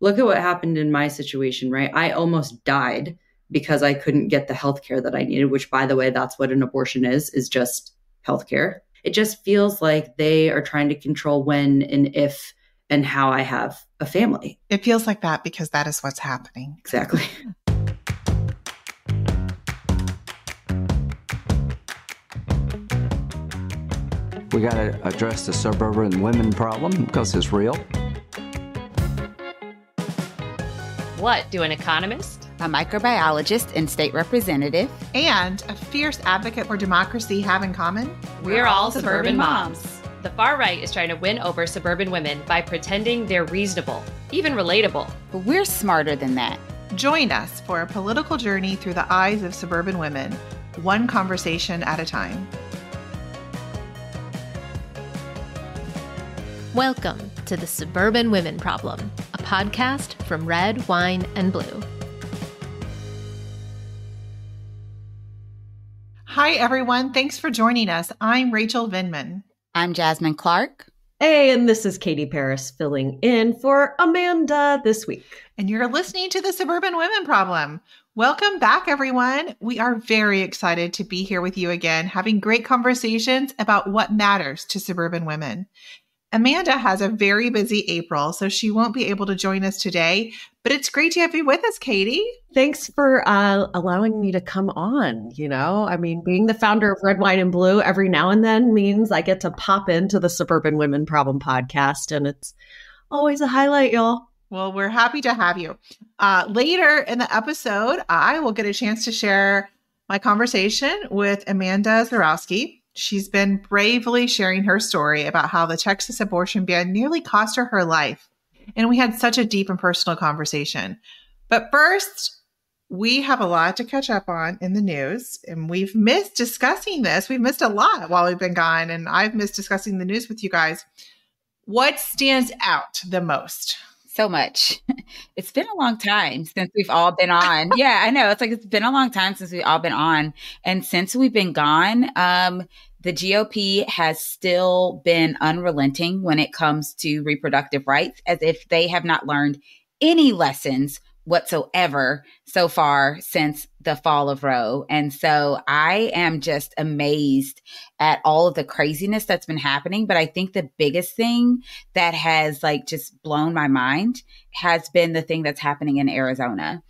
Look at what happened in my situation, right? I almost died because I couldn't get the healthcare that I needed, which, by the way, that's what an abortion is just healthcare. It just feels like they are trying to control when and if and how I have a family. It feels like that because that is what's happening. Exactly. We got to address the suburban women problem because it's real. What do an economist, a microbiologist and state representative, and a fierce advocate for democracy have in common? We're all suburban moms. The far right is trying to win over suburban women by pretending they're reasonable, even relatable. But we're smarter than that. Join us for a political journey through the eyes of suburban women, one conversation at a time. Welcome to the Suburban Women Problem, a podcast from Red, Wine, and Blue. Hi, everyone. Thanks for joining us. I'm Rachel Vindman. I'm Jasmine Clark. Hey, and this is Katie Paris filling in for Amanda this week. And you're listening to the Suburban Women Problem. Welcome back, everyone. We are very excited to be here with you again, having great conversations about what matters to suburban women. Amanda has a very busy April, so she won't be able to join us today, but it's great to have you with us, Katie. Thanks for allowing me to come on. Being the founder of Red, Wine, and Blue every now and then means I get to pop into the Suburban Women Problem podcast, and it's always a highlight, y'all. Well, we're happy to have you. Later in the episode, I will get a chance to share my conversation with Amanda Zurawski. She's been bravely sharing her story about how the Texas abortion ban nearly cost her life. And we had such a deep and personal conversation. But first, we have a lot to catch up on in the news. And we've missed discussing this. We've missed a lot while we've been gone. And I've missed discussing the news with you guys. What stands out the most? So much. It's been a long time since we've all been on. Yeah, I know. It's been a long time since we've all been on. And since we've been gone, the GOP has still been unrelenting when it comes to reproductive rights, as if they have not learned any lessons whatsoever so far since the fall of Roe. And so I am just amazed at all of the craziness that's been happening. But I think the biggest thing that has just blown my mind has been the thing that's happening in Arizona.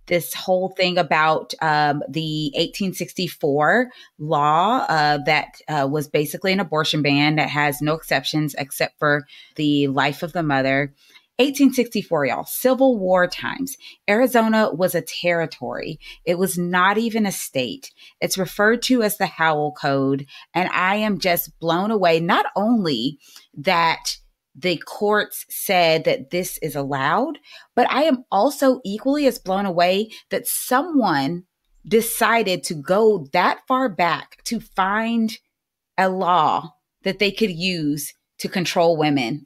This whole thing about the 1864 law that was basically an abortion ban that has no exceptions except for the life of the mother. 1864, y'all, Civil War times. Arizona was a territory. It was not even a state. It's referred to as the Howell Code. And I am just blown away, not only that the courts said that this is allowed, but I am also equally as blown away that someone decided to go that far back to find a law that they could use to control women.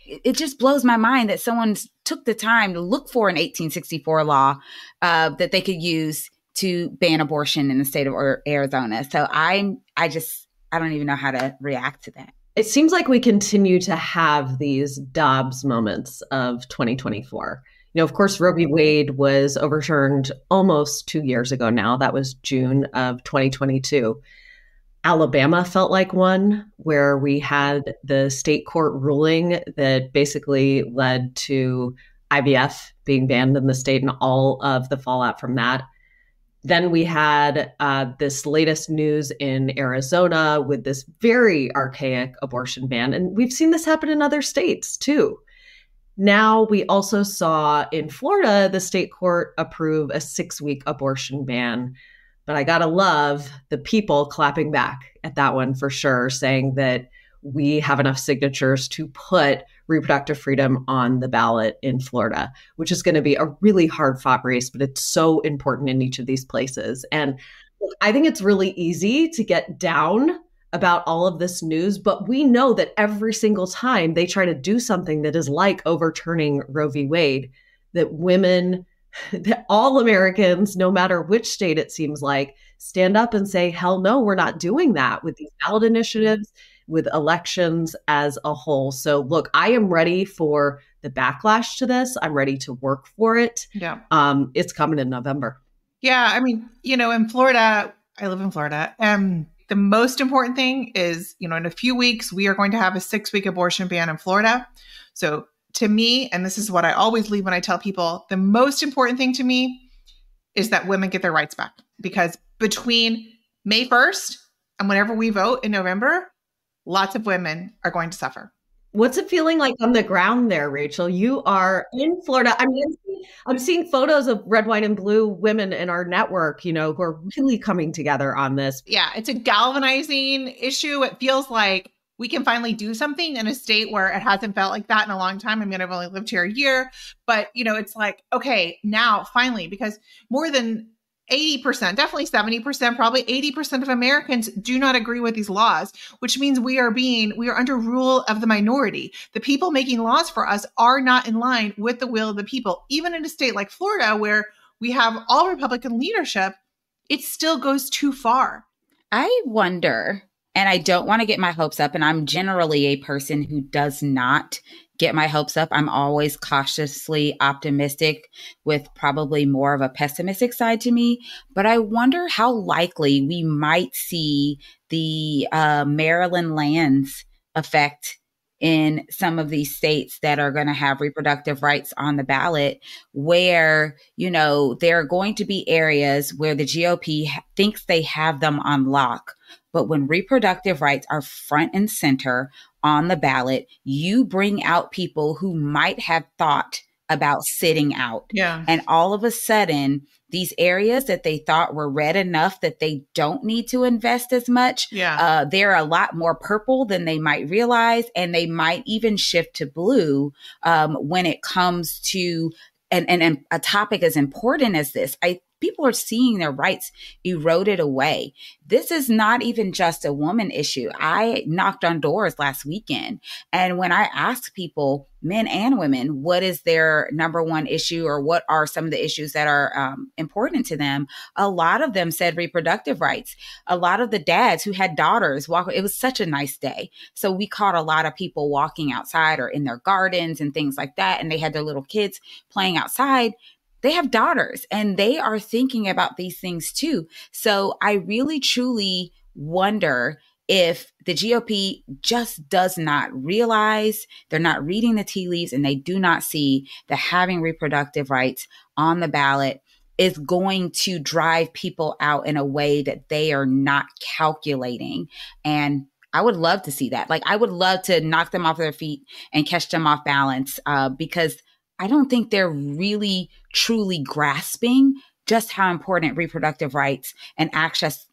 It just blows my mind that someone took the time to look for an 1864 law that they could use to ban abortion in the state of Arizona. So I don't even know how to react to that. It seems like we continue to have these Dobbs moments of 2024. Of course, Roe v. Wade was overturned almost 2 years ago now. That was June of 2022. Alabama felt like one where we had the state court ruling that basically led to IVF being banned in the state and all of the fallout from that. Then we had this latest news in Arizona with this very archaic abortion ban. And we've seen this happen in other states too. Now we also saw in Florida, the state court approve a 6-week abortion ban. But I gotta love the people clapping back at that one for sure, saying that we have enough signatures to put reproductive freedom on the ballot in Florida, which is going to be a really hard fought race, but it's so important in each of these places. And I think it's really easy to get down about all of this news, but we know that every single time they try to do something that is like overturning Roe v. Wade, that women, that all Americans, no matter which state it seems like, stand up and say, hell no, we're not doing that with these ballot initiatives, with elections as a whole. So look, I am ready for the backlash to this. I'm ready to work for it. Yeah. It's coming in November. Yeah. I mean, in Florida, I live in Florida. The most important thing is, in a few weeks, we are going to have a 6-week abortion ban in Florida. So to me, and this is what I always leave when I tell people, the most important thing to me is that women get their rights back. Because between May 1st and whenever we vote in November, lots of women are going to suffer. What's it feeling like on the ground there, Rachel? You are in Florida. I mean, I'm seeing photos of red, white, and blue women in our network, who are really coming together on this. Yeah, it's a galvanizing issue. It feels like we can finally do something in a state where it hasn't felt like that in a long time. I mean, I've only lived here a year, but it's like, okay, now finally, because more than 80%, definitely 70%, probably 80% of Americans do not agree with these laws, which means we are under rule of the minority. The people making laws for us are not in line with the will of the people. Even in a state like Florida, where we have all Republican leadership, it still goes too far. I wonder, and I don't want to get my hopes up, and I'm generally a person who does not get my hopes up. I'm always cautiously optimistic with probably more of a pessimistic side to me. But I wonder how likely we might see the Maryland lands effect in some of these states that are going to have reproductive rights on the ballot, where, there are going to be areas where the GOP thinks they have them on lock. But when reproductive rights are front and center on the ballot, you bring out people who might have thought about sitting out. Yeah. And all of a sudden, these areas that they thought were red enough that they don't need to invest as much, they're a lot more purple than they might realize. And they might even shift to blue when it comes to and a topic as important as this. People are seeing their rights eroded away. This is not even just a woman issue. I knocked on doors last weekend, and when I asked people, men and women, what is their number one issue, or what are some of the issues that are important to them, a lot of them said reproductive rights. A lot of the dads who had daughters it was such a nice day. So we caught a lot of people walking outside or in their gardens and things like that, and they had their little kids playing outside. They have daughters and they are thinking about these things too. So I really, truly wonder if the GOP just does not realize, they're not reading the tea leaves, and they do not see that having reproductive rights on the ballot is going to drive people out in a way that they are not calculating. And I would love to see that. Like, I would love to knock them off their feet and catch them off balance, because I don't think they're really truly grasping just how important reproductive rights and access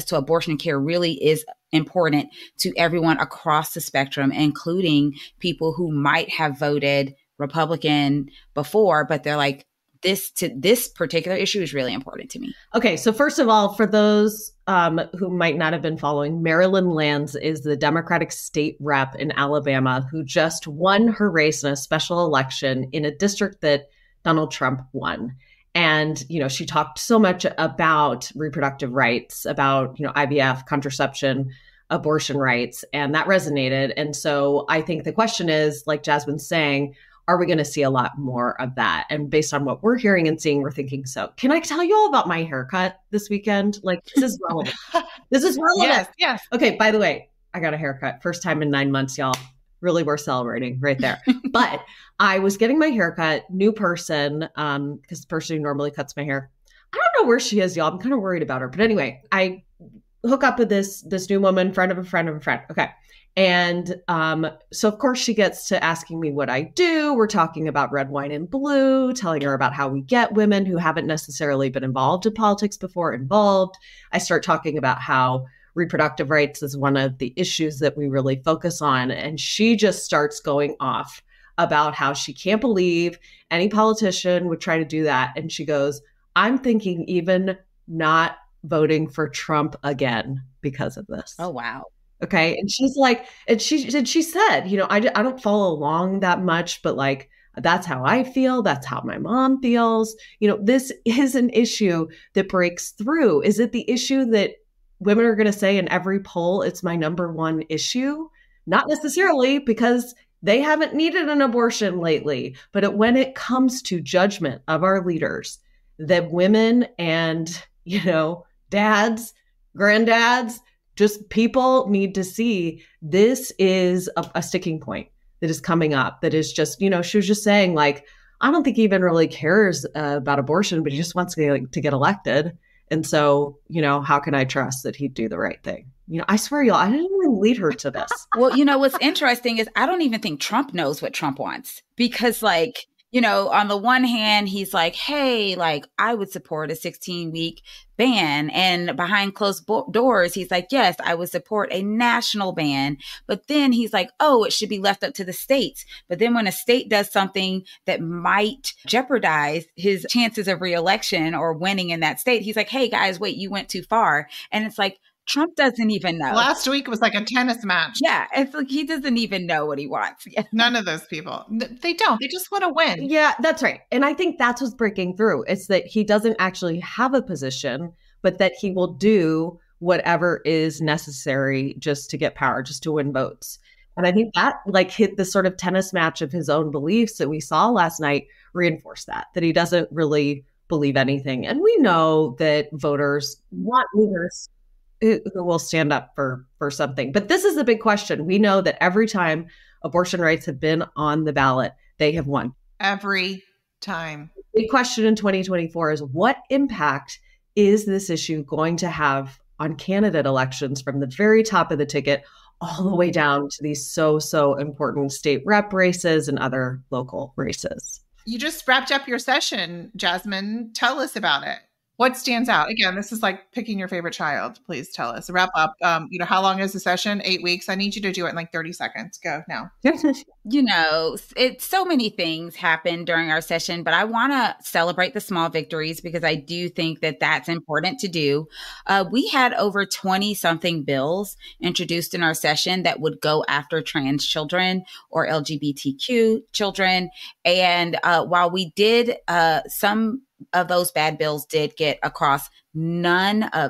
to abortion care really is important to everyone across the spectrum, including people who might have voted Republican before, but they're like, this particular issue is really important to me. Okay, so first of all, for those who might not have been following, Marilyn Lands is the Democratic state rep in Alabama who just won her race in a special election in a district that Donald Trump won. And, she talked so much about reproductive rights, about, IVF, contraception, abortion rights, and that resonated. And so I think the question is, like Jasmine's saying, are we going to see a lot more of that? And based on what we're hearing and seeing, we're thinking so. Can I tell you all about my haircut this weekend? Like, this is relevant. This is relevant. Yes. Okay, by the way, I got a haircut. First time in 9 months, y'all. Really, we're celebrating right there. But I was getting my haircut, new person, because the person who normally cuts my hair, I don't know where she is, y'all. I'm kind of worried about her. But anyway, I hook up with this new woman, friend of a friend of a friend. Okay. And so, of course, she gets to asking me what I do. We're talking about red, white, and blue, telling her about how we get women who haven't necessarily been involved in politics before involved. I start talking about how reproductive rights is one of the issues that we really focus on. And she just starts going off about how she can't believe any politician would try to do that. And she goes, I'm thinking even not voting for Trump again because of this. Oh, wow. Okay. And she's like, and she said, I don't follow along that much, but like, that's how I feel. That's how my mom feels. This is an issue that breaks through. Is it the issue that women are going to say in every poll, it's my number one issue? Not necessarily, because They haven't needed an abortion lately. But when it comes to judgment of our leaders, that women and, dads, granddads, just people need to see this is a sticking point that is coming up. That is just, she was just saying, like, I don't think he even really cares about abortion, but he just wants to get elected. And so, how can I trust that he'd do the right thing? I swear, y'all, I didn't even lead her to this. Well, what's interesting is I don't even think Trump knows what Trump wants because, on the one hand, he's like, hey, I would support a 16-week ban. And behind closed doors, he's like, yes, I would support a national ban. But then he's like, oh, it should be left up to the states. But then when a state does something that might jeopardize his chances of reelection or winning in that state, he's like, hey, guys, wait, you went too far. And it's like, Trump doesn't even know. Last week was like a tennis match. Yeah. It's like he doesn't even know what he wants. None of those people. They don't. They just want to win. Yeah, that's right. And I think that's what's breaking through. It's that he doesn't actually have a position, but that he will do whatever is necessary just to get power, just to win votes. And I think that hit the sort of tennis match of his own beliefs that we saw last night reinforced that he doesn't really believe anything. And we know that voters want leaders who will stand up for something. But this is the big question. We know that every time abortion rights have been on the ballot, they have won. Every time. The big question in 2024 is what impact is this issue going to have on candidate elections from the very top of the ticket all the way down to these so important state rep races and other local races? You just wrapped up your session, Jasmine. Tell us about it. What stands out? Again, this is like picking your favorite child. Please tell us. Wrap up. How long is the session? 8 weeks. I need you to do it in 30 seconds. Go now. It's so many things happen during our session, but I want to celebrate the small victories because I do think that that's important to do. We had over 20 something bills introduced in our session that would go after trans children or LGBTQ children. And while we did some of those bad bills did get across,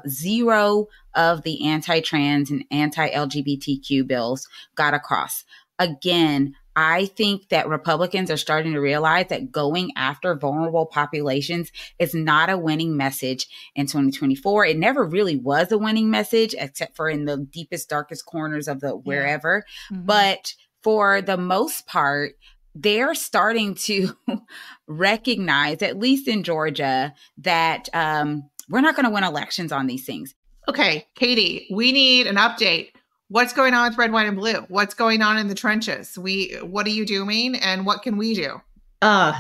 zero of the anti-trans and anti-LGBTQ bills got across. Again, I think that Republicans are starting to realize that going after vulnerable populations is not a winning message in 2024. It never really was a winning message, except for in the deepest, darkest corners of the wherever. Mm-hmm. But for the most part, they're starting to recognize, at least in Georgia, that we're not going to win elections on these things. Okay, Katie, we need an update. What's going on with Red, White, and Blue? What's going on in the trenches? What are you doing and what can we do?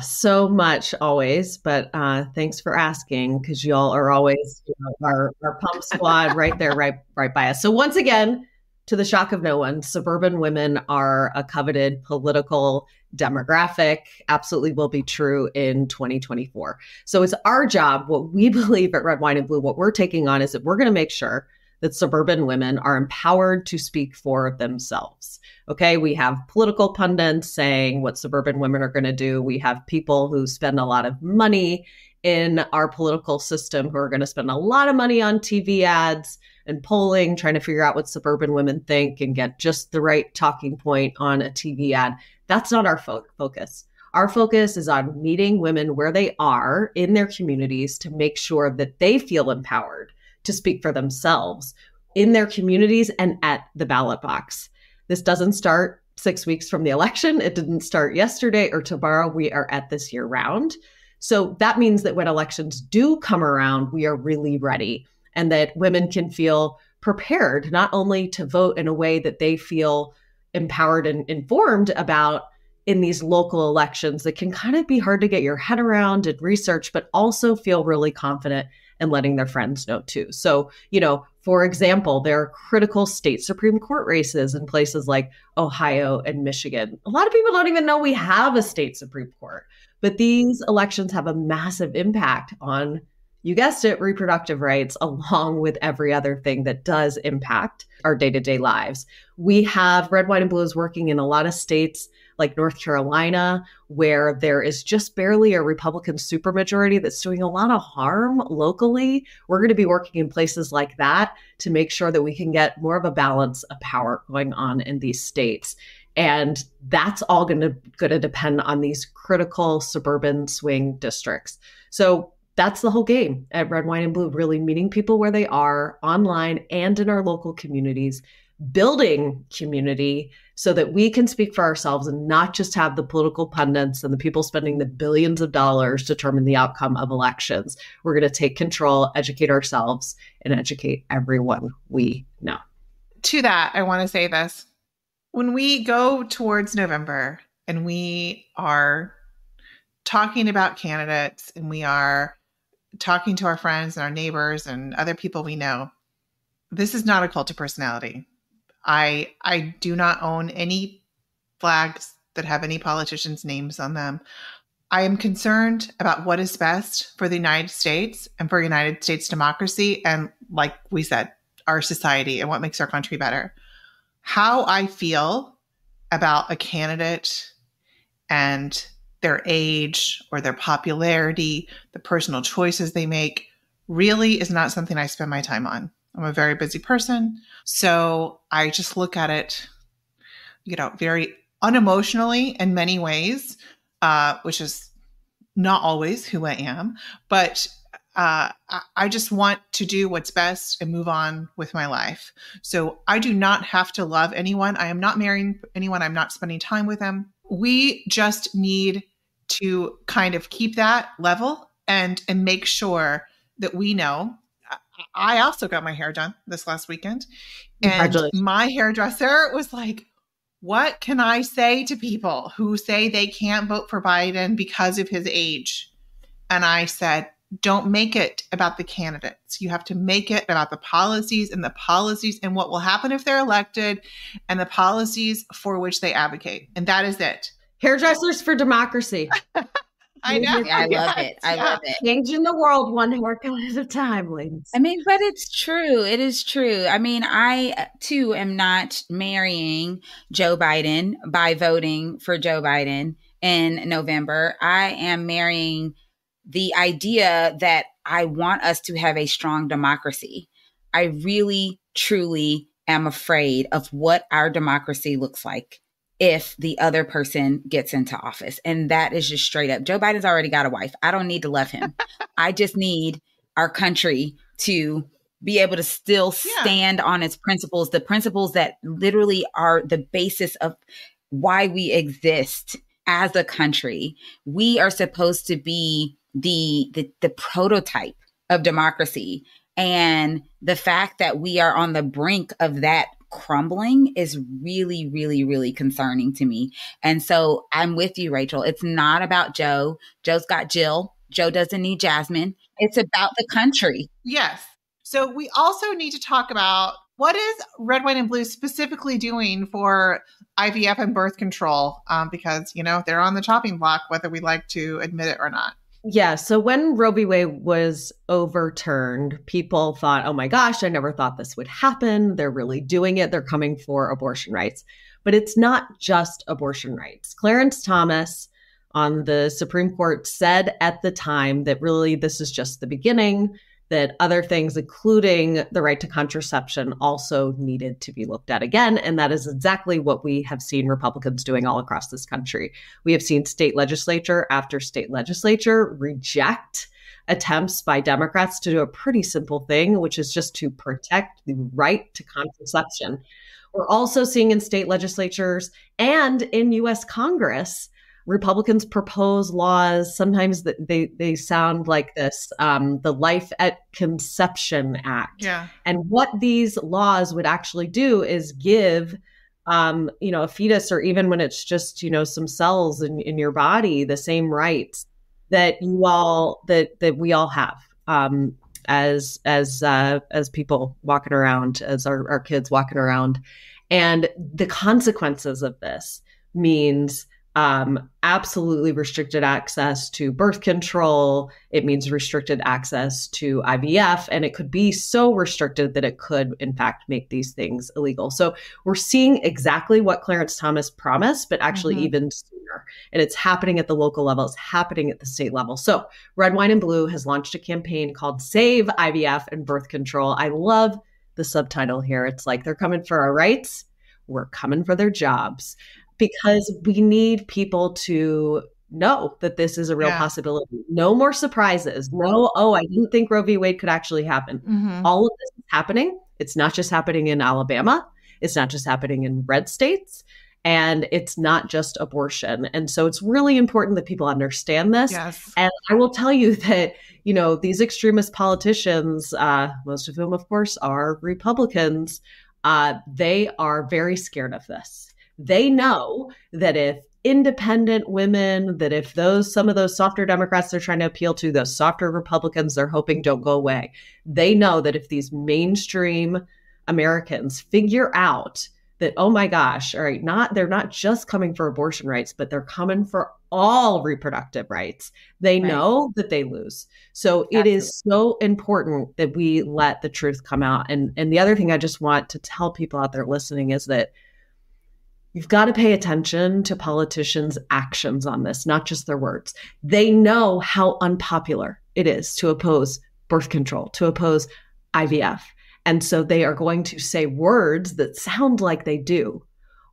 So much always, but thanks for asking because y'all are always our pump squad right there, right by us. So once again, to the shock of no one, suburban women are a coveted political demographic, absolutely will be true in 2024. So it's our job, what we believe at Red, Wine, and Blue, what we're taking on is that we're going to make sure that suburban women are empowered to speak for themselves. Okay, we have political pundits saying what suburban women are going to do. We have people who spend a lot of money in our political system who are going to spend a lot of money on TV ads and polling, trying to figure out what suburban women think and get just the right talking point on a TV ad. That's not our focus. Our focus is on meeting women where they are in their communities to make sure that they feel empowered to speak for themselves in their communities and at the ballot box. This doesn't start 6 weeks from the election. It didn't start yesterday or tomorrow. We are at this year round. So that means that when elections do come around, we are really ready and that women can feel prepared not only to vote in a way that they feel empowered and informed about in these local elections that can kind of be hard to get your head around and research, but also feel really confident and letting their friends know too. So, for example, there are critical state Supreme Court races in places like Ohio and Michigan. A lot of people don't even know we have a state Supreme Court, but these elections have a massive impact on, you guessed it, reproductive rights, along with every other thing that does impact our day-to-day lives. We have Red, White, and Blue is working in a lot of states like North Carolina, where there is just barely a Republican supermajority that's doing a lot of harm locally. We're going to be working in places like that to make sure that we can get more of a balance of power going on in these states. And that's all going to depend on these critical suburban swing districts. So that's the whole game at Red, Wine, and Blue, really meeting people where they are online and in our local communities, building community so that we can speak for ourselves and not just have the political pundits and the people spending the billions of dollars determine the outcome of elections. We're going to take control, educate ourselves, and educate everyone we know. To that, I want to say this. When we go towards November and we are talking about candidates and we are talking to our friends and our neighbors and other people we know, this is not a cult of personality. I do not own any flags that have any politicians' names on them. I am concerned about what is best for the United States and for United States democracy and, like we said, our society and what makes our country better. How I feel about a candidate and their age or their popularity, the personal choices they make, really is not something I spend my time on. I'm a very busy person, so I just look at it, very unemotionally in many ways, which is not always who I am, but I just want to do what's best and move on with my life. So I do not have to love anyone. I am not marrying anyone. I'm not spending time with them. We just need to kind of keep that level and make sure that we know. I also got my hair done this last weekend, and my hairdresser was like, what can I say to people who say they can't vote for Biden because of his age? And I said, don't make it about the candidates. You have to make it about the policies and what will happen if they're elected and the policies for which they advocate. And that is it. Hairdressers for democracy. I know. I love it. I love it. Changing the world one haircut at a time, ladies. I mean, but it's true. It is true. I mean, I too am not marrying Joe Biden by voting for Joe Biden in November. I am marrying the idea that I want us to have a strong democracy. I really, truly am afraid of what our democracy looks like if the other person gets into office. And that is just straight up. Joe Biden's already got a wife. I don't need to love him. I just need our country to be able to still stand on its principles, the principles that literally are the basis of why we exist as a country. We are supposed to be the prototype of democracy. And the fact that we are on the brink of that crumbling is really, really, really concerning to me. And so I'm with you, Rachel. It's not about Joe. Joe's got Jill. Joe doesn't need Jasmine. It's about the country. Yes. So we also need to talk about what is Red, White, and Blue specifically doing for IVF and birth control, because, they're on the chopping block, whether we like to admit it or not. Yeah. So when Roe v. Wade was overturned, people thought, oh my gosh, I never thought this would happen. They're really doing it. They're coming for abortion rights. But it's not just abortion rights. Clarence Thomas on the Supreme Court said at the time that really this is just the beginning, that other things, including the right to contraception, also needed to be looked at again. And that is exactly what we have seen Republicans doing all across this country. We have seen state legislature after state legislature reject attempts by Democrats to do a pretty simple thing, which is just to protect the right to contraception. We're also seeing in state legislatures and in U.S. Congress, Republicans propose laws, sometimes that they sound like this, the Life at Conception Act. Yeah. And what these laws would actually do is give, a fetus, or even when it's just, some cells in your body, the same rights that we all have as people walking around, as our kids walking around. And the consequences of this means absolutely restricted access to birth control. It means restricted access to IVF, and it could be so restricted that it could, in fact, make these things illegal. So we're seeing exactly what Clarence Thomas promised, but actually even sooner. And it's happening at the local level. It's happening at the state level. So Red, Wine, and Blue has launched a campaign called Save IVF and Birth Control. I love the subtitle here. It's like they're coming for our rights. We're coming for their jobs. because we need people to know that this is a real possibility. No more surprises. No, oh, I didn't think Roe v. Wade could actually happen. All of this is happening. It's not just happening in Alabama. It's not just happening in red states. And it's not just abortion. And so it's really important that people understand this. Yes. And I will tell you that, you know, these extremist politicians, most of whom, of course, are Republicans, they are very scared of this. They know that if independent women, that if some of those softer Democrats they're trying to appeal to, those softer Republicans they're hoping don't go away, they know that if these mainstream Americans figure out that, oh my gosh, all right, they're not just coming for abortion rights, but they're coming for all reproductive rights, they know that they lose. So it is so important that we let the truth come out. And the other thing I just want to tell people out there listening is that you've got to pay attention to politicians' actions on this, not just their words. They know how unpopular it is to oppose birth control, to oppose IVF. And so they are going to say words that sound like they do.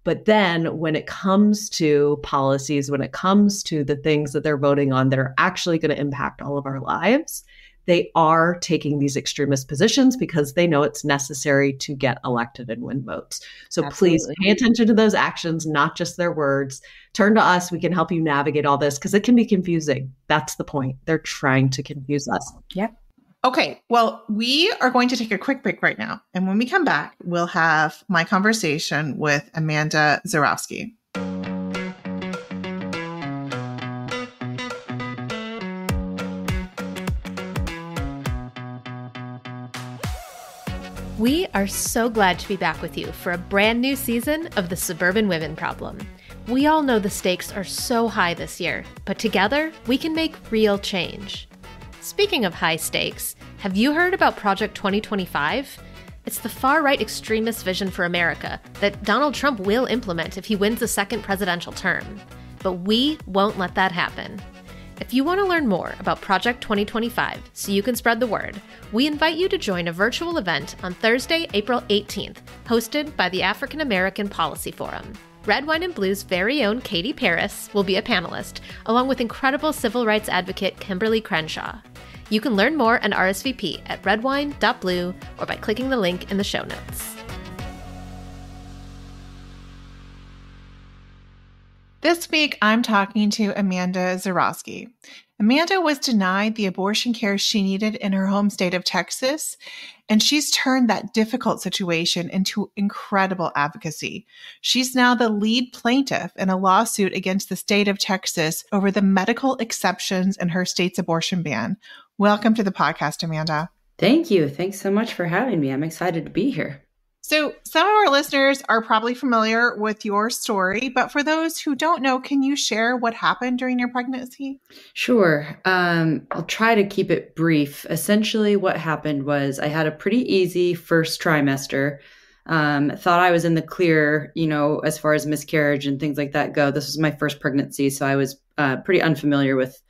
But then when it comes to policies, when it comes to the things that they're voting on that are actually going to impact all of our lives, they are taking these extremist positions because they know it's necessary to get elected and win votes. So please pay attention to those actions, not just their words. Turn to us. We can help you navigate all this because it can be confusing. That's the point. They're trying to confuse us. Yep. Okay, well, we are going to take a quick break right now. And when we come back, we'll have my conversation with Amanda Zurawski. We are so glad to be back with you for a brand new season of the Suburban Women Problem. We all know the stakes are so high this year, but together we can make real change. Speaking of high stakes, have you heard about Project 2025? It's the far-right extremist vision for America that Donald Trump will implement if he wins a second presidential term. But we won't let that happen. If you want to learn more about Project 2025 so you can spread the word, we invite you to join a virtual event on Thursday, April 18th, hosted by the African American Policy Forum. Red, Wine, and Blue's very own Katie Paris will be a panelist, along with incredible civil rights advocate Kimberly Crenshaw. You can learn more and RSVP at redwine.blue or by clicking the link in the show notes. This week, I'm talking to Amanda Zurawski. Amanda was denied the abortion care she needed in her home state of Texas, and she's turned that difficult situation into incredible advocacy. She's now the lead plaintiff in a lawsuit against the state of Texas over the medical exceptions in her state's abortion ban. Welcome to the podcast, Amanda. Thank you. Thanks so much for having me. I'm excited to be here. So some of our listeners are probably familiar with your story, but for those who don't know, can you share what happened during your pregnancy? Sure. I'll try to keep it brief. Essentially, what happened was I had a pretty easy first trimester. Thought I was in the clear, as far as miscarriage and things like that go. This was my first pregnancy, so I was pretty unfamiliar with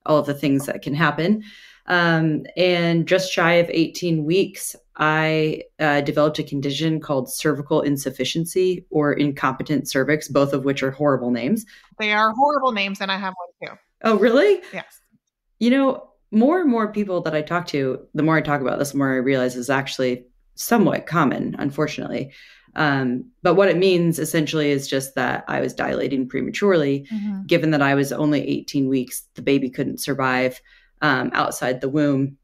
all of the things that can happen. And just shy of 18 weeks, I developed a condition called cervical insufficiency or incompetent cervix, both of which are horrible names. They are horrible names, and I have one too. Oh, really? Yes. More and more people that I talk to, the more I talk about this, the more I realize is actually somewhat common, unfortunately. But what it means essentially is just that I was dilating prematurely. Mm-hmm. Given that I was only 18 weeks, the baby couldn't survive outside the womb.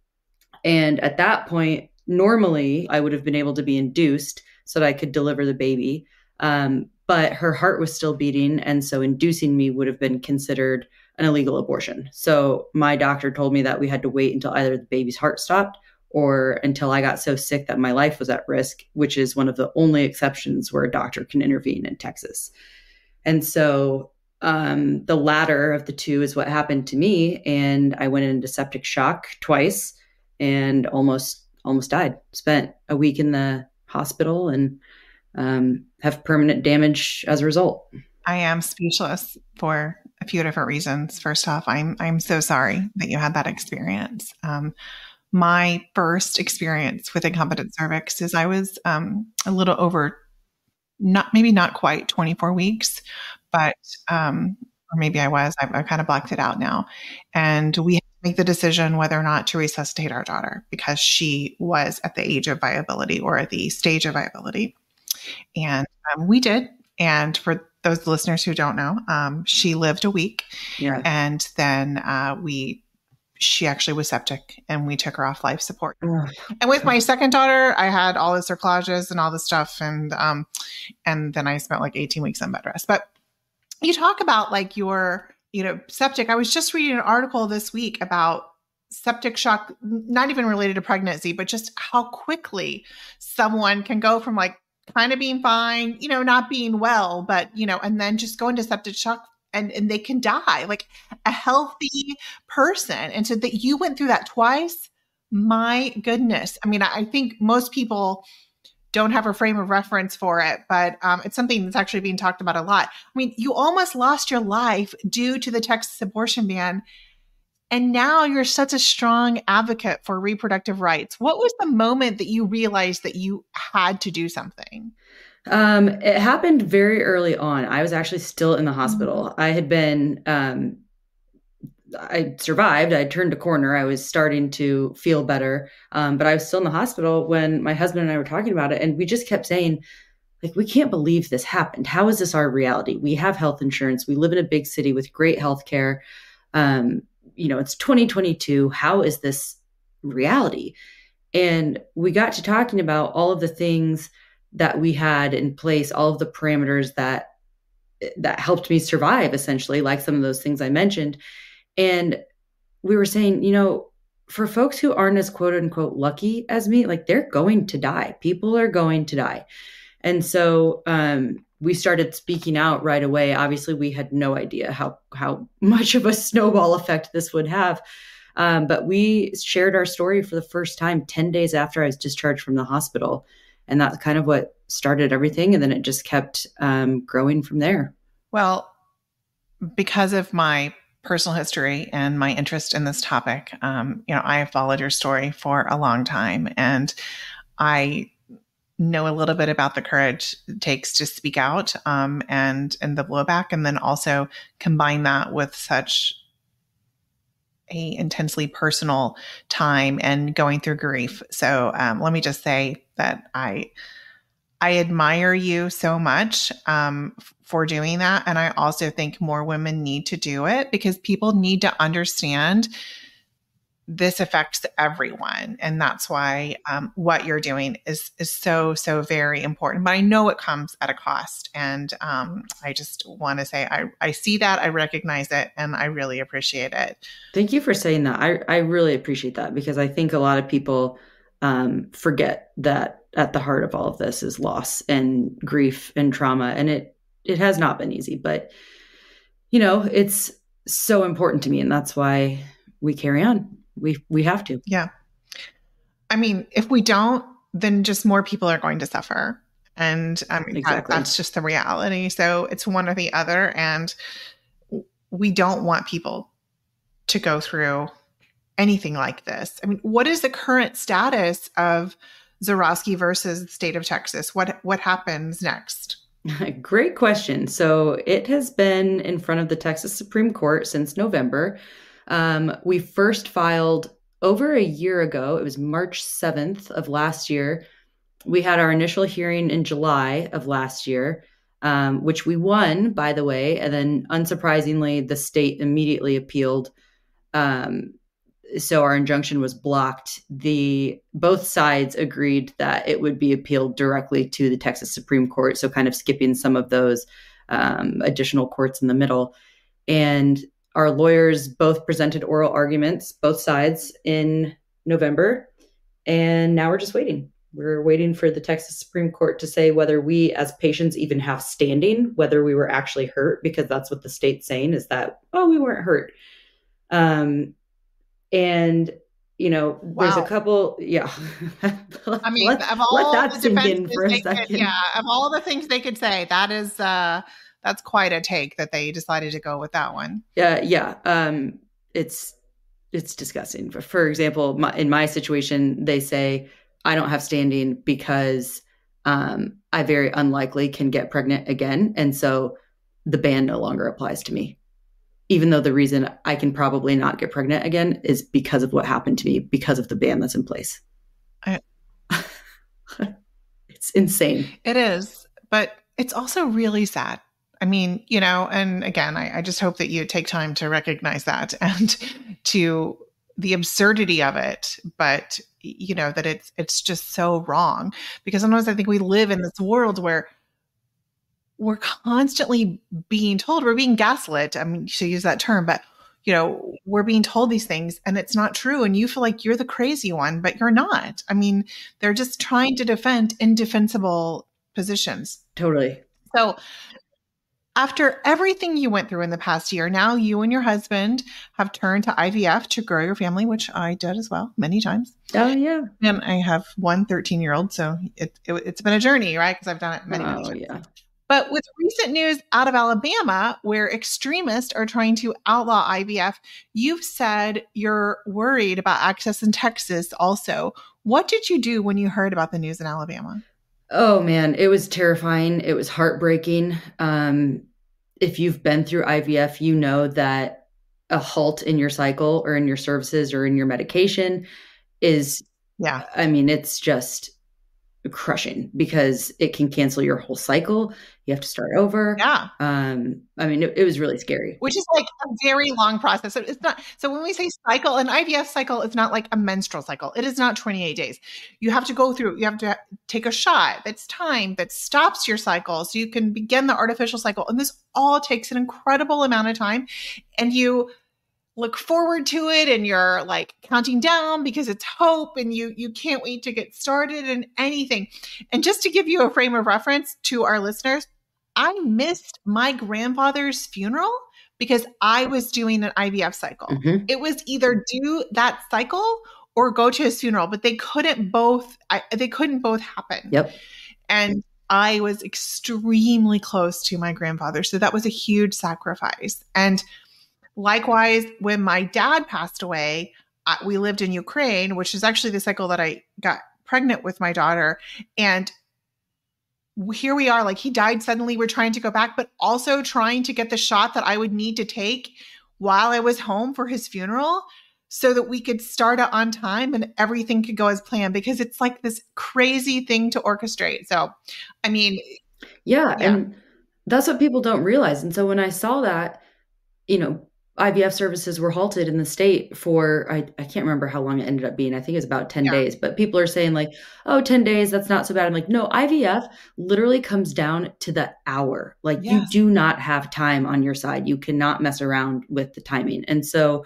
And at that point, normally I would have been able to be induced so that I could deliver the baby. But her heart was still beating. And so inducing me would have been considered an illegal abortion. So my doctor told me that we had to wait until either the baby's heart stopped or until I got so sick that my life was at risk, which is one of the only exceptions where a doctor can intervene in Texas. And so the latter of the two is what happened to me. And I went into septic shock twice and almost died. Spent a week in the hospital and have permanent damage as a result. I am speechless for a few different reasons. First off, I'm so sorry that you had that experience. My first experience with incompetent cervix is I was a little over, not quite 24 weeks, but, or maybe I was, I kind of blacked it out now. And we had to make the decision whether or not to resuscitate our daughter because she was at the age of viability or at the stage of viability. And we did. And for those listeners who don't know, she lived a week. Yeah. And then she actually was septic and we took her off life support. Ugh. And with my second daughter, I had all the cerclages and all the stuff. And then I spent like 18 weeks on bed rest. But you talk about like your, septic. I was just reading an article this week about septic shock, not even related to pregnancy, but just how quickly someone can go from like kind of being fine, not being well, but, and then just go into septic shock and they can die like a healthy person. And so that you went through that twice, my goodness. I mean, I think most people don't have a frame of reference for it, but it's something that's actually being talked about a lot. I mean, you almost lost your life due to the Texas abortion ban. And now you're such a strong advocate for reproductive rights. What was the moment that you realized that you had to do something? It happened very early on. I was actually still in the hospital. I had been, I survived. I turned a corner. I was starting to feel better. But I was still in the hospital when my husband and I were talking about it. And we just kept saying, like, we can't believe this happened. How is this our reality? We have health insurance. We live in a big city with great healthcare. It's 2022. How is this reality? And we got to talking about all of the things that we had in place, all of the parameters that helped me survive, essentially, like some of those things I mentioned. And we were saying, for folks who aren't as quote unquote lucky as me, like they're going to die. People are going to die. And so we started speaking out right away. Obviously, we had no idea how much of a snowball effect this would have. But we shared our story for the first time 10 days after I was discharged from the hospital. And that's kind of what started everything. And then it just kept growing from there. Well, because of my personal history and my interest in this topic, I have followed your story for a long time. And I know a little bit about the courage it takes to speak out and the blowback, and then also combine that with such a intensely personal time and going through grief. So let me just say that I admire you so much for doing that. And I also think more women need to do it because people need to understand this affects everyone. And that's why what you're doing is so, so very important. But I know it comes at a cost. And I just want to say, I see that, I recognize it, and I really appreciate it. Thank you for saying that. I really appreciate that because I think a lot of people forget that at the heart of all of this is loss and grief and trauma. And it has not been easy, but it's so important to me. And that's why we carry on. We have to. Yeah. I mean, if we don't, then just more people are going to suffer. And exactly. That's just the reality. So it's one or the other. And we don't want people to go through anything like this. I mean, what is the current status of Zurawski versus the state of Texas? What happens next? Great question. So it has been in front of the Texas Supreme Court since November. We first filed over a year ago. It was March 7th of last year. We had our initial hearing in July of last year, which we won, by the way. And then unsurprisingly, the state immediately appealed. So our injunction was blocked. Both sides agreed that it would be appealed directly to the Texas Supreme Court. So kind of skipping some of those additional courts in the middle. And our lawyers both presented oral arguments, both sides, in November. And now we're just waiting. We're waiting for the Texas Supreme Court to say whether we as patients even have standing, whether we were actually hurt, because that's what the state's saying is that, we weren't hurt. There's a couple, yeah. I mean, of all let that sink in for a second. Of all the things they could say, that is, that's quite a take that they decided to go with that one. Yeah. It's disgusting. For example, in my situation, they say I don't have standing because I very unlikely can get pregnant again. And so the ban no longer applies to me. Even though the reason I can probably not get pregnant again is because of what happened to me, because of the ban that's in place. It's insane. It is, but it's also really sad. I mean, you know, and again, I just hope that you take time to recognize that and to the absurdity of it, but you know, that it's just so wrong, because sometimes I think we live in this world where we're constantly being told, we're being gaslit. I mean, to use that term, but you know, we're being told these things and it's not true. And you feel like you're the crazy one, but you're not. I mean, they're just trying to defend indefensible positions. Totally. So after everything you went through in the past year, now you and your husband have turned to IVF to grow your family, which I did as well many times. Oh, yeah. And I have one 13-year-old. So it's been a journey, right? Because I've done it many times. Yeah. But with recent news out of Alabama, where extremists are trying to outlaw IVF, you've said you're worried about access in Texas also. What did you do when you heard about the news in Alabama? Oh, man, it was terrifying. It was heartbreaking. If you've been through IVF, you know that a halt in your cycle or in your services or in your medication is, I mean, it's just crushing because it can cancel your whole cycle. You have to start over. Yeah. I mean, it was really scary. Which is like a very long process. So it's not, so when we say cycle, an IVF cycle is not like a menstrual cycle. It is not 28 days. You have to go through, you have to take a shot that's timed, that stops your cycle so you can begin the artificial cycle. And this all takes an incredible amount of time. And you look forward to it and you're like counting down because it's hope and you can't wait to get started and anything. And just to give you a frame of reference to our listeners, I missed my grandfather's funeral because I was doing an IVF cycle. Mm-hmm. It was either do that cycle or go to his funeral, but they couldn't both happen. Yep. And I was extremely close to my grandfather. So that was a huge sacrifice. And likewise, when my dad passed away, we lived in Ukraine, which is actually the cycle that I got pregnant with my daughter. And here we are, like he died suddenly. We're trying to go back, but also trying to get the shot that I would need to take while I was home for his funeral so that we could start it on time and everything could go as planned, because it's like this crazy thing to orchestrate. So, I mean, yeah. And that's what people don't realize. And so when I saw that, you know, IVF services were halted in the state for, I can't remember how long it ended up being. I think it was about 10 days, but people are saying like, oh, 10 days, that's not so bad. I'm like, no, IVF literally comes down to the hour. Like you do not have time on your side. You cannot mess around with the timing. And so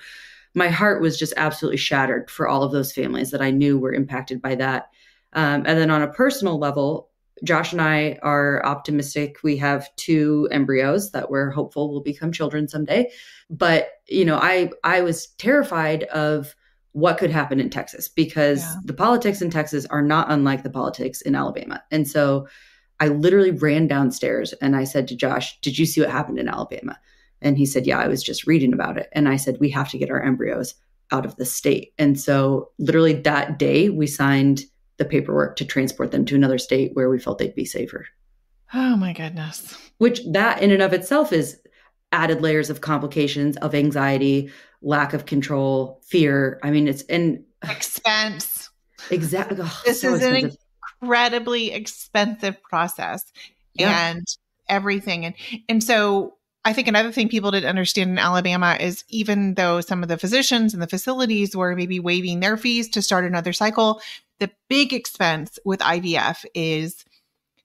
my heart was just absolutely shattered for all of those families that I knew were impacted by that. And then on a personal level, Josh and I are optimistic. We have 2 embryos that we're hopeful will become children someday. But, you know, I was terrified of what could happen in Texas because the politics in Texas are not unlike the politics in Alabama. And so I literally ran downstairs and I said to Josh, did you see what happened in Alabama? And he said, yeah, I was just reading about it. And I said, we have to get our embryos out of the state. And so literally that day we signed the paperwork to transport them to another state where we felt they'd be safer. Oh my goodness. Which that in and of itself is added layers of complications, of anxiety, lack of control, fear. I mean, it's an expense. Exactly. Oh, this is an incredibly expensive process and everything. And so I think another thing people didn't understand in Alabama is even though some of the physicians and the facilities were maybe waiving their fees to start another cycle, the big expense with IVF is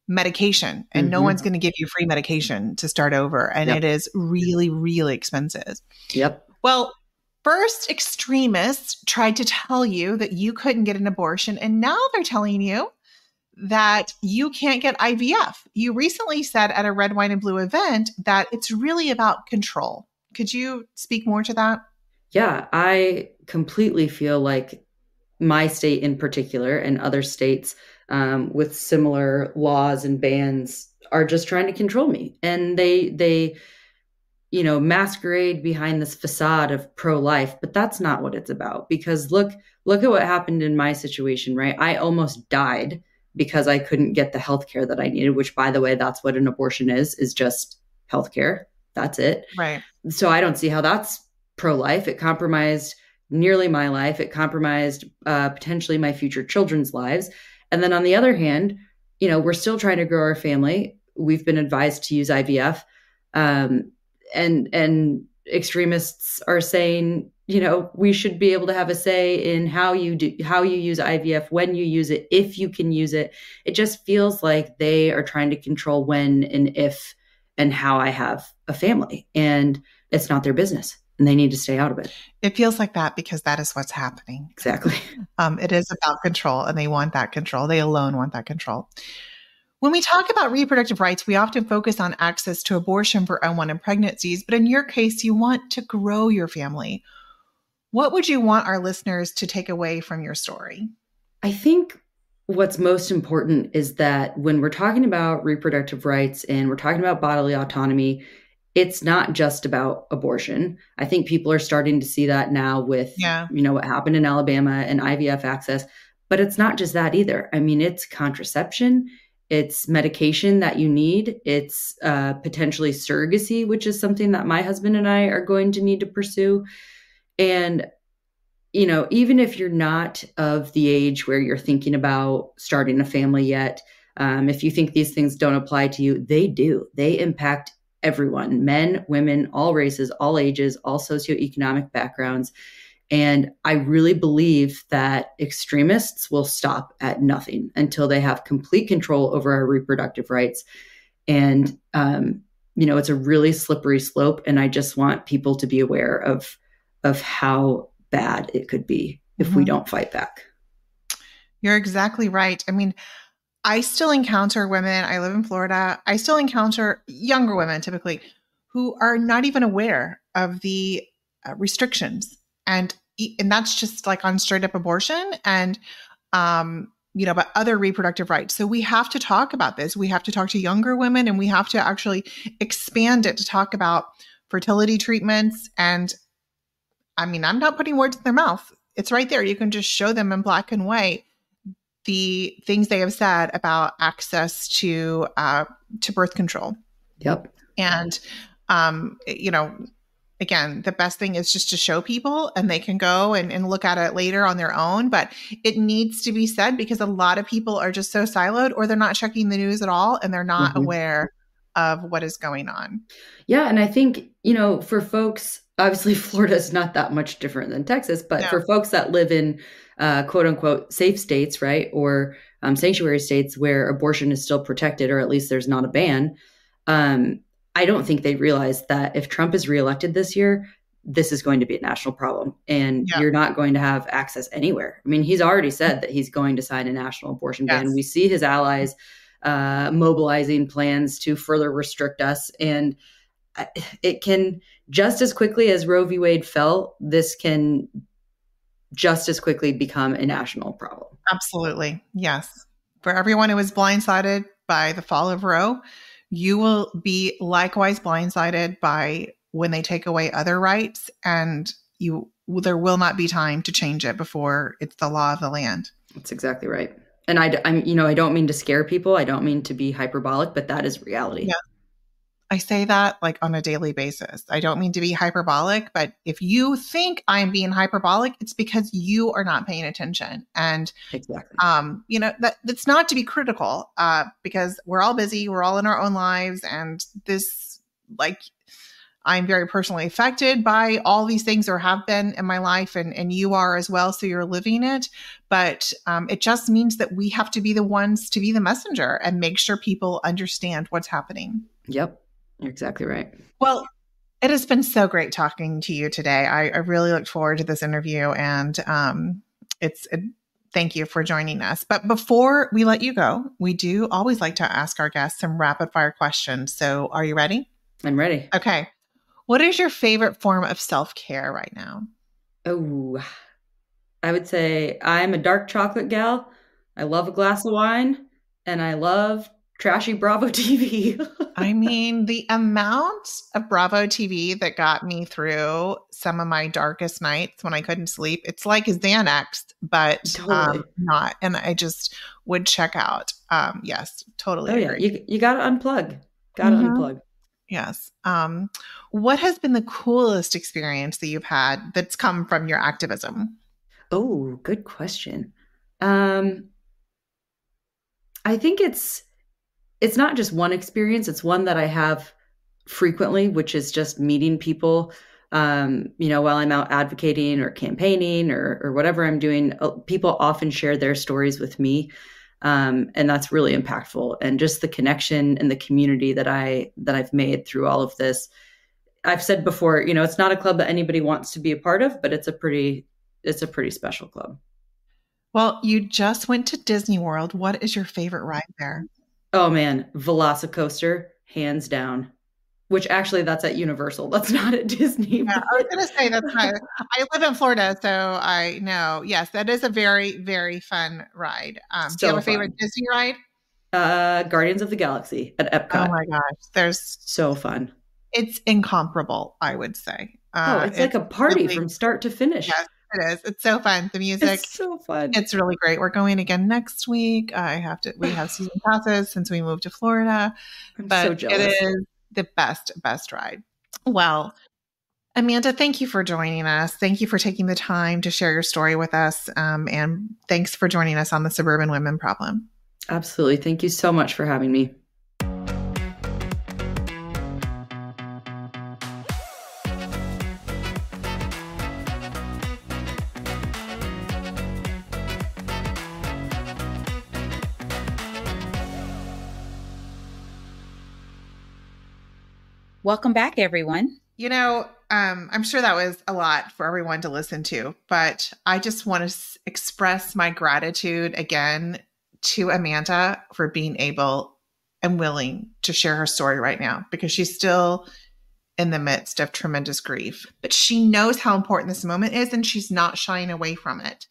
medication, and no one's going to give you free medication to start over. And it is really, really expensive. Yep. Well, first extremists tried to tell you that you couldn't get an abortion, and now they're telling you that you can't get IVF. You recently said at a Red, Wine, and Blue event that it's really about control. Could you speak more to that? Yeah, I completely feel like my state in particular and other states with similar laws and bans are just trying to control me. And they, you know, masquerade behind this facade of pro-life, but that's not what it's about. Because look at what happened in my situation, right? I almost died because I couldn't get the healthcare that I needed, which by the way, that's what an abortion is just healthcare. That's it. Right. So I don't see how that's pro-life. It compromised nearly my life. It compromised potentially my future children's lives. And then on the other hand, we're still trying to grow our family. We've been advised to use IVF. And extremists are saying, we should be able to have a say in how you use IVF, when you use it, if you can use it. It just feels like they are trying to control when and if and how I have a family. And it's not their business, and they need to stay out of it. It feels like that because that is what's happening. Exactly. It is about control, and they want that control. They alone want that control. When we talk about reproductive rights, we often focus on access to abortion for unwanted pregnancies, but in your case, you want to grow your family. What would you want our listeners to take away from your story? I think what's most important is that when we're talking about reproductive rights and we're talking about bodily autonomy, it's not just about abortion. I think people are starting to see that now with, what happened in Alabama and IVF access, but it's not just that either. I mean, it's contraception. It's medication that you need. It's potentially surrogacy, which is something that my husband and I are going to need to pursue. And, even if you're not of the age where you're thinking about starting a family yet, if you think these things don't apply to you, they do. They impact everyone, men, women, all races, all ages, all socioeconomic backgrounds. And I really believe that extremists will stop at nothing until they have complete control over our reproductive rights. And, it's a really slippery slope. And I just want people to be aware of how bad it could be if we don't fight back. You're exactly right. I mean, I still encounter women, I live in Florida, I still encounter younger women typically who are not even aware of the restrictions. And that's just like on straight up abortion and, but other reproductive rights. So we have to talk about this. We have to talk to younger women, and we have to actually expand it to talk about fertility treatments. And I mean, I'm not putting words in their mouth. It's right there. You can just show them in black and white the things they have said about access to birth control. Yep. And, again, the best thing is just to show people, and they can go and look at it later on their own. But it needs to be said because a lot of people are just so siloed, or they're not checking the news at all, and they're not aware of what is going on. Yeah. And I think, for folks, obviously Florida is not that much different than Texas, but for folks that live in quote unquote safe states, right? Or sanctuary states where abortion is still protected, or at least there's not a ban. I don't think they realize that if Trump is reelected this year, this is going to be a national problem, and you're not going to have access anywhere. I mean, he's already said that he's going to sign a national abortion ban. We see his allies mobilizing plans to further restrict us. And it can, just as quickly as Roe v. Wade fell, this can just as quickly become a national problem. Absolutely. Yes. For everyone who was blindsided by the fall of Roe, you will be likewise blindsided by when they take away other rights, and there will not be time to change it before it's the law of the land. That's exactly right. And I don't mean to scare people. I don't mean to be hyperbolic, but that is reality. Yeah. I say that like on a daily basis. I don't mean to be hyperbolic, but if you think I'm being hyperbolic, it's because you are not paying attention. And exactly, that's not to be critical, because we're all busy, we're all in our own lives, and this, like, I'm very personally affected by all these things, or have been in my life, and you are as well. So you're living it, but it just means that we have to be the ones to be the messenger and make sure people understand what's happening. Yep. You're exactly right. Well, it has been so great talking to you today. I really look forward to this interview, and thank you for joining us. But before we let you go, we do always like to ask our guests some rapid fire questions. So are you ready? I'm ready. Okay. What is your favorite form of self-care right now? Oh, I would say I'm a dark chocolate gal. I love a glass of wine, and I love trashy Bravo TV. I mean, the amount of Bravo TV that got me through some of my darkest nights when I couldn't sleep, it's like Xanax, but not. And I just would check out. Yes, totally agree. You got to unplug. Got to unplug. Yes. What has been the coolest experience that you've had that's come from your activism? Oh, good question. I think it's not just one experience. It's one that I have frequently, which is just meeting people, while I'm out advocating or campaigning or whatever I'm doing. People often share their stories with me. And that's really impactful. And just the connection and the community that I've made through all of this. I've said before, it's not a club that anybody wants to be a part of, but it's a pretty special club. Well, you just went to Disney World. What is your favorite ride there? Oh man, Velocicoaster, hands down. Which actually, that's at Universal. That's not at Disney. Yeah, I was going to say that's not. I live in Florida, so I know. Yes, that is a very, very fun ride. Do you have a favorite Disney ride? Guardians of the Galaxy at Epcot. Oh my gosh, there's so fun. It's incomparable, I would say. It's like a party really, from start to finish. Yes, it is. It's so fun. The music, it's so fun. It's really great. We're going again next week. We have season passes since we moved to Florida, but so jealous. It is the best ride. Well, Amanda, thank you for joining us. Thank you for taking the time to share your story with us. And thanks for joining us on the Suburban Women Problem. Absolutely. Thank you so much for having me. Welcome back, everyone. I'm sure that was a lot for everyone to listen to, but I just want to express my gratitude again to Amanda for being able and willing to share her story right now, because she's still in the midst of tremendous grief, but she knows how important this moment is and she's not shying away from it.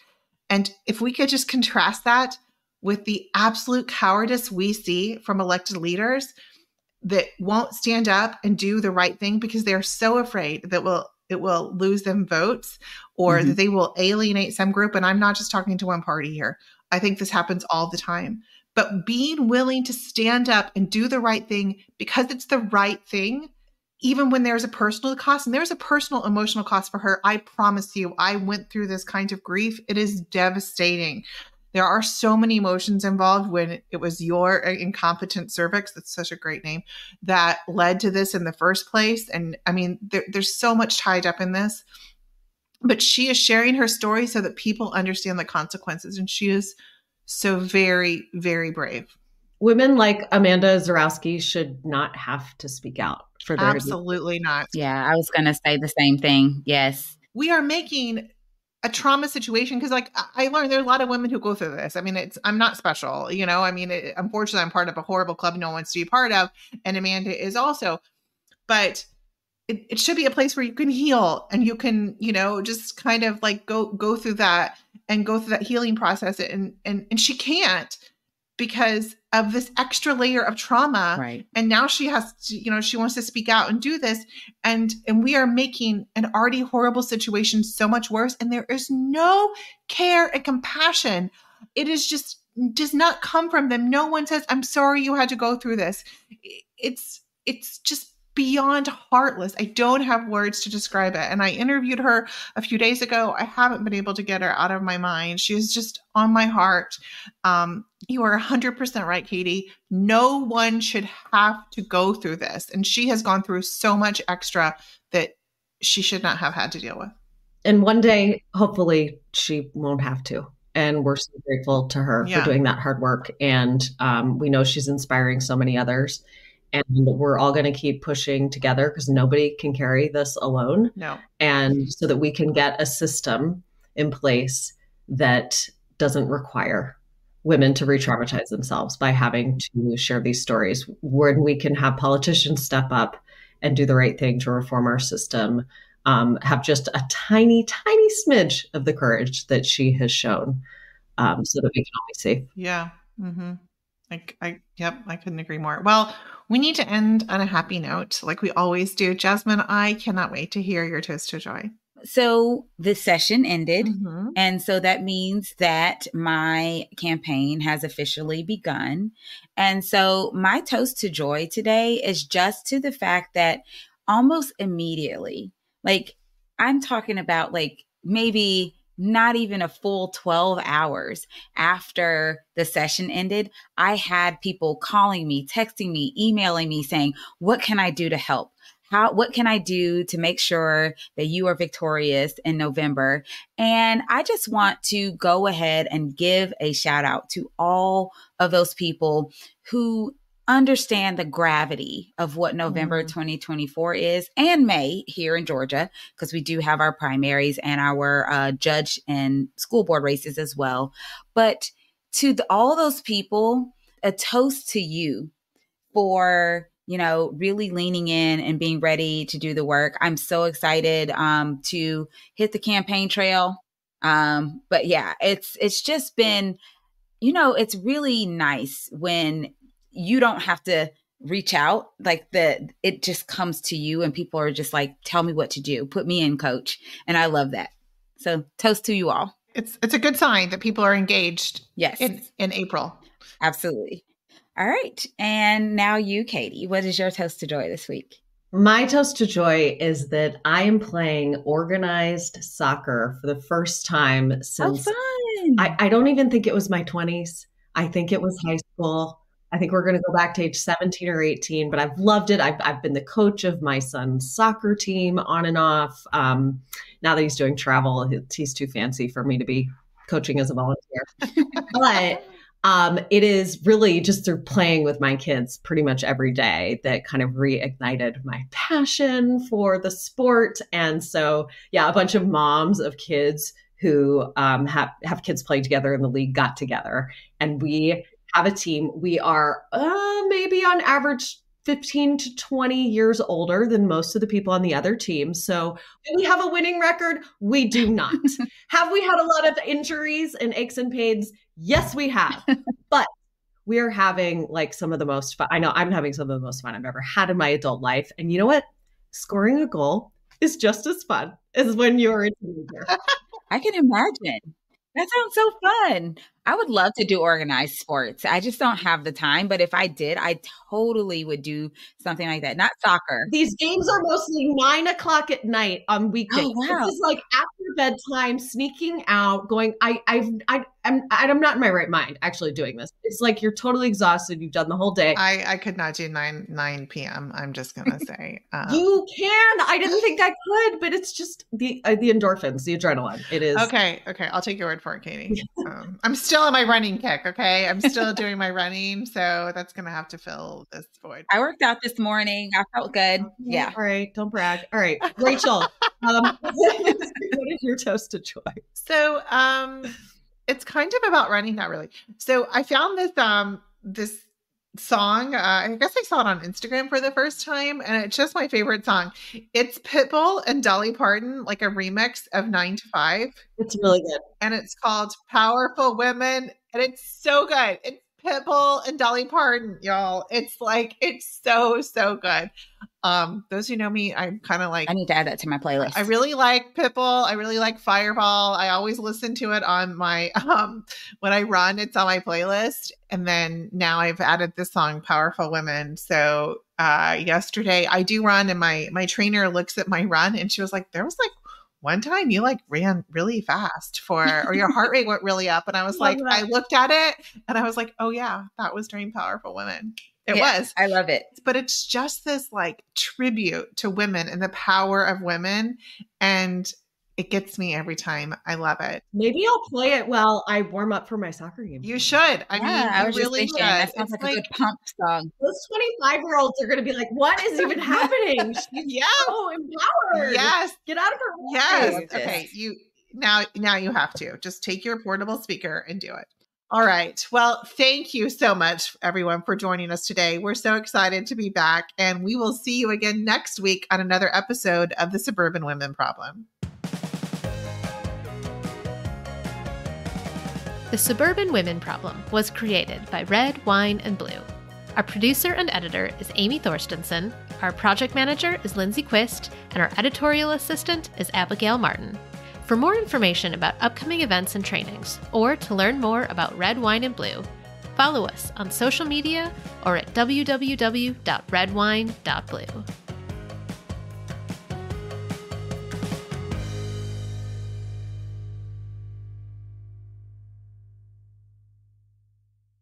And if we could just contrast that with the absolute cowardice we see from elected leaders that won't stand up and do the right thing because they're so afraid that it will lose them votes or that they will alienate some group. And I'm not just talking to one party here. I think this happens all the time. But being willing to stand up and do the right thing because it's the right thing, even when there's a personal cost, and there's a personal emotional cost for her. I promise you, I went through this kind of grief. It is devastating. There are so many emotions involved when it was your incompetent cervix, that's such a great name, that led to this in the first place. And I mean, there's so much tied up in this. But she is sharing her story so that people understand the consequences. And she is so very, very brave. Women like Amanda Zurawski should not have to speak out for their Absolutely not. Yeah, I was going to say the same thing. Yes. We are making a trauma situation, because I learned there are a lot of women who go through this. I mean, I'm not special, unfortunately I'm part of a horrible club no one wants to be part of, and Amanda is also, but it should be a place where you can heal and you can, just kind of like go through that and go through that healing process. And she can't because of this extra layer of trauma. Right. And now she has to, she wants to speak out and do this. And we are making an already horrible situation so much worse. And there is no care and compassion. It is just does not come from them. No one says, I'm sorry you had to go through this. It's just beyond heartless. I don't have words to describe it. And I interviewed her a few days ago. I haven't been able to get her out of my mind. She is just on my heart. You are 100% right, Katie. No one should have to go through this. And she has gone through so much extra that she should not have had to deal with. And one day, hopefully, she won't have to. And we're so grateful to her for doing that hard work. And we know she's inspiring so many others. And we're all going to keep pushing together because nobody can carry this alone. No. And so that we can get a system in place that doesn't require women to re-traumatize themselves by having to share these stories, where we can have politicians step up and do the right thing to reform our system, have just a tiny, tiny smidge of the courage that she has shown, so that we can all be safe. Yeah. Mm-hmm. I couldn't agree more. Well, we need to end on a happy note like we always do. Jasmine, I cannot wait to hear your toast to joy. So the session ended. Mm-hmm. And so that means that my campaign has officially begun. And so my toast to joy today is just to the fact that almost immediately, like I'm talking about like maybe not even a full 12 hours after the session ended, I had people calling me, texting me, emailing me saying, what can I do to help? What can I do to make sure that you are victorious in November? And I just want to go ahead and give a shout out to all of those people who understand the gravity of what November 2024 is, and May here in Georgia, because we do have our primaries and our judge and school board races as well. But to all those people, a toast to you for really leaning in and being ready to do the work. I'm so excited to hit the campaign trail. But yeah, it's just been, it's really nice when you don't have to reach out, like it just comes to you and people are just like, tell me what to do, put me in, coach. And I love that. So toast to you all. It's a good sign that people are engaged. Yes. In April. Absolutely. All right. And now you, Katie, what is your toast to joy this week? My toast to joy is that I am playing organized soccer for the first time since I don't even think it was my 20s. I think it was high school. I think we're going to go back to age 17 or 18, but I've loved it. I've been the coach of my son's soccer team on and off. Now that he's doing travel, he's too fancy for me to be coaching as a volunteer. But it is really just through playing with my kids pretty much every day that kind of reignited my passion for the sport. And so, yeah, a bunch of moms of kids who have kids play together in the league got together, and we have a team. We are maybe on average 15 to 20 years older than most of the people on the other team. So do we have a winning record? We do not. Have we had a lot of injuries and aches and pains? Yes, we have. But we are having like some of the most fun. I know I'm having some of the most fun I've ever had in my adult life. And you know what? Scoring a goal is just as fun as when you're a teenager. I can imagine. That sounds so fun. I would love to do organized sports. I just don't have the time. But if I did, I totally would do something like that. Not soccer. These games are mostly 9:00 at night on weekdays. Oh, wow. This is like after bedtime, sneaking out, going, I'm not in my right mind actually doing this. It's like you're totally exhausted. You've done the whole day. I could not do 9 p.m. I'm just going to say. You can. I didn't think I could, but it's just the endorphins, the adrenaline. It is. Okay. I'll take your word for it, Katie. I'm still on my running kick. Okay. I'm still doing my running. So that's going to have to fill this void. I worked out this morning. I felt good. Okay. Yeah. All right. Don't brag. All right. Rachel, what is your toast to joy? So, it's kind of about running, not really. So I found this song. I guess I saw it on Instagram for the first time, and it's just my favorite song. It's Pitbull and Dolly Parton, like a remix of 9 to 5. It's really good. And it's called Powerful Women, and it's so good. It's Pitbull and Dolly Parton, y'all. It's so good. Those who know me, I'm kind of like, I need to add that to my playlist. I really like Pitbull. I really like Fireball. I always listen to it on my, when I run, it's on my playlist. And then now I've added this song, Powerful Women. So, yesterday I do run, and my trainer looks at my run, and she was like, there was like one time you like ran really fast or your heart rate went really up. And I was like, I looked at it and I was like, oh yeah, that was during Powerful Women. It was. I love it. But it's just this like tribute to women and the power of women. And it gets me every time. I love it. Maybe I'll play it while I warm up for my soccer game. You should. I was really just thinking, that sounds like a good pump song. Those 25-year-olds are going to be like, what is even happening? She's so empowered. Yes. Get out of her way. Yes. Okay. Now you have to just take your portable speaker and do it. All right. Well, thank you so much, everyone, for joining us today. We're so excited to be back, and we will see you again next week on another episode of the Suburban Women Problem. The Suburban Women Problem was created by Red, Wine, and Blue. Our producer and editor is Amy Thorstensen. Our project manager is Lindsay Quist, and our editorial assistant is Abigail Martin. For more information about upcoming events and trainings, or to learn more about Red Wine and Blue, follow us on social media or at www.redwine.blue.